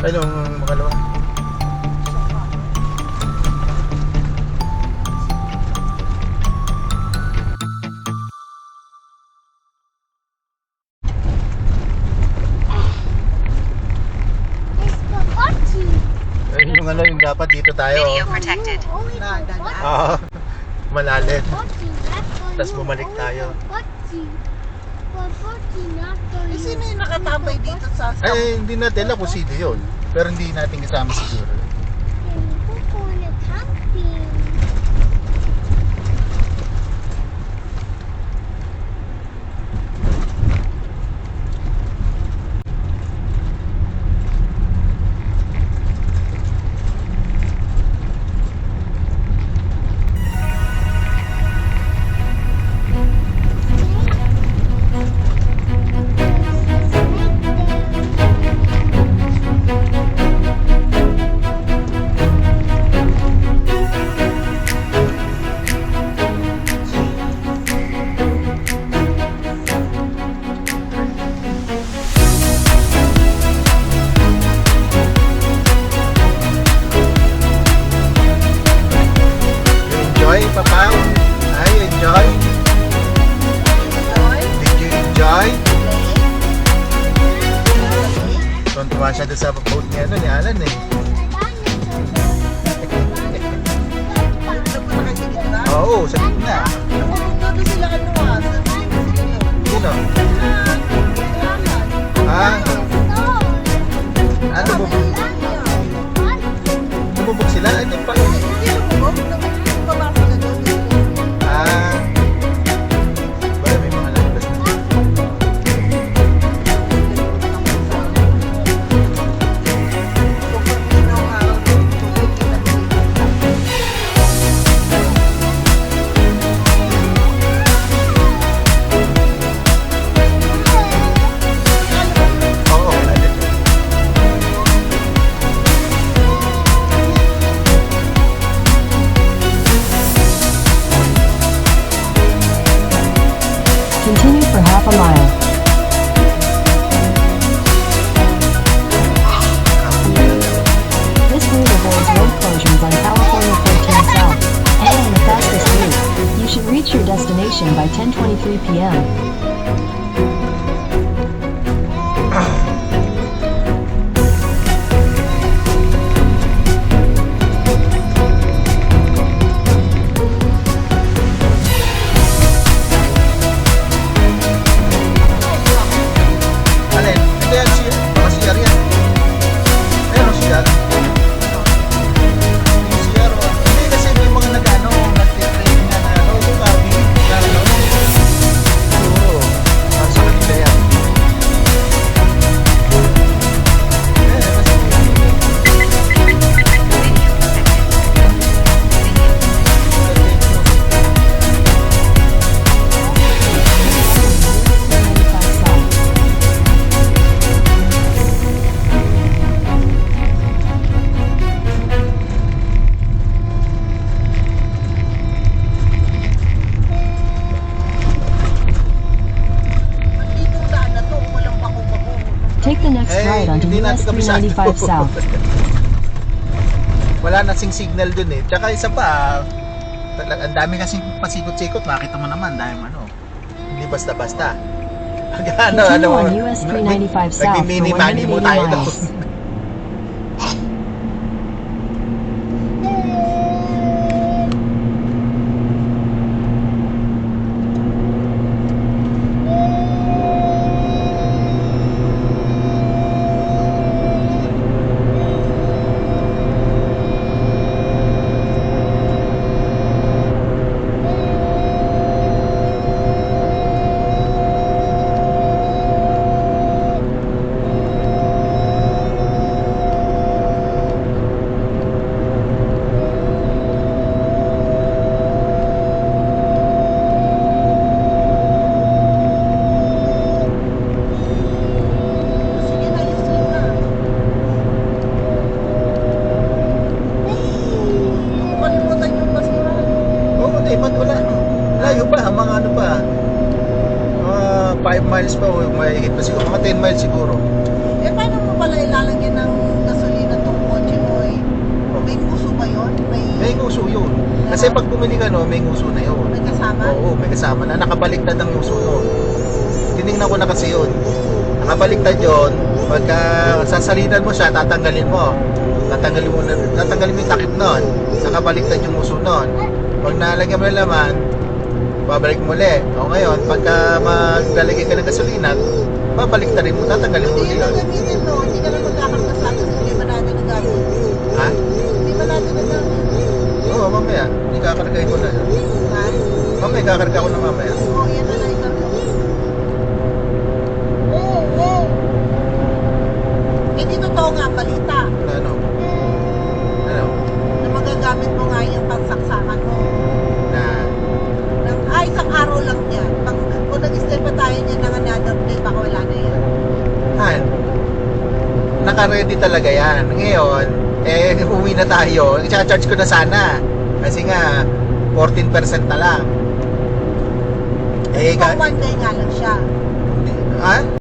Ay, nung makalawa. Ayun yung ano, yung dapat dito tayo. Video protected. Oo. Malalim. Tapos bumalik tayo. Eh, sino yung nakatambay dito sa Ay, hindi natin alam kung sino yun. Pero hindi natin kasama siguro. Enjoy, Papa? Ay, enjoy? Did you enjoy? Tuntua siya doon sa boat ni ano, ni Alan eh. Oo, sa gitna. Doon sila Sino? Ah, ano bubog? Bubog sila? Ay, di pa. Ah, baka may mga lampas na. Oo, wala din. Continue for half a mile. This route avoids road closures on California 14 South, and the fastest route. You should reach your destination by 10:23 p.m. Alin? Hindi yan siya. Baka siya yan. Meron siya. Yung siya ro. Hindi kasi may mga nag-ano, nag-training na ano, yung kami, ano. Oo. Para sa kanila yan. Take the next right onto hindi US natin kabisado. 395 South. Wala na sing signal dun eh. Tsaka isa pa, ang dami kasing pasikot-sikot. Makita mo naman, dahil ano, hindi basta-basta. Continue on US 395 South for Nagmi-mini-mani mo 180 tayo doon. miles. Layo pa, mga ano pa. Mga 5 miles pa o mahigit pa siguro. Mga 10 miles siguro. Eh, paano mo pala ilalagyan ng uso yun. Kasi pag bumili ka, no, may uso na yun. May kasama? Oo, may kasama na. Nakabaliktad ang uso nun. Tinignan ko na kasi yun. Nakabaliktad yun. Pagka sasalinan mo siya, tatanggalin mo. Tatanggalin mo yung takip nun. Nakabaliktad yung uso nun. Pag nalagyan mo ng laman, babalik mo ulit. O ngayon, pagka maglalagay ka ng gasolina, babaliktadin mo, tatanggalin mo Hindi ulit yun ang yun. gamitin mo. Hindi ka lang magkakarga sa akin. Hindi ba natin nagamit? Ha? Hindi ba natin nagamit? Oo, mamaya. Ikakargay ko na yun. Ha? Mamaya, ikakarga ko na mamaya. Oo, yan na lang ikarga mo. Oo. Eh, di totoo nga ang balita Ano? Ano? na magagamit mo nga yung pangsaksakan mo. Na, Isang araw lang yan. Kung nag-stay pa tayo niyan ng another day, baka wala na yan. Han, naka-ready talaga yan. Ngayon, uwi na tayo. I-charge ko na sana. Kasi nga, 14% na lang. Pang one day nga lang siya. Ha?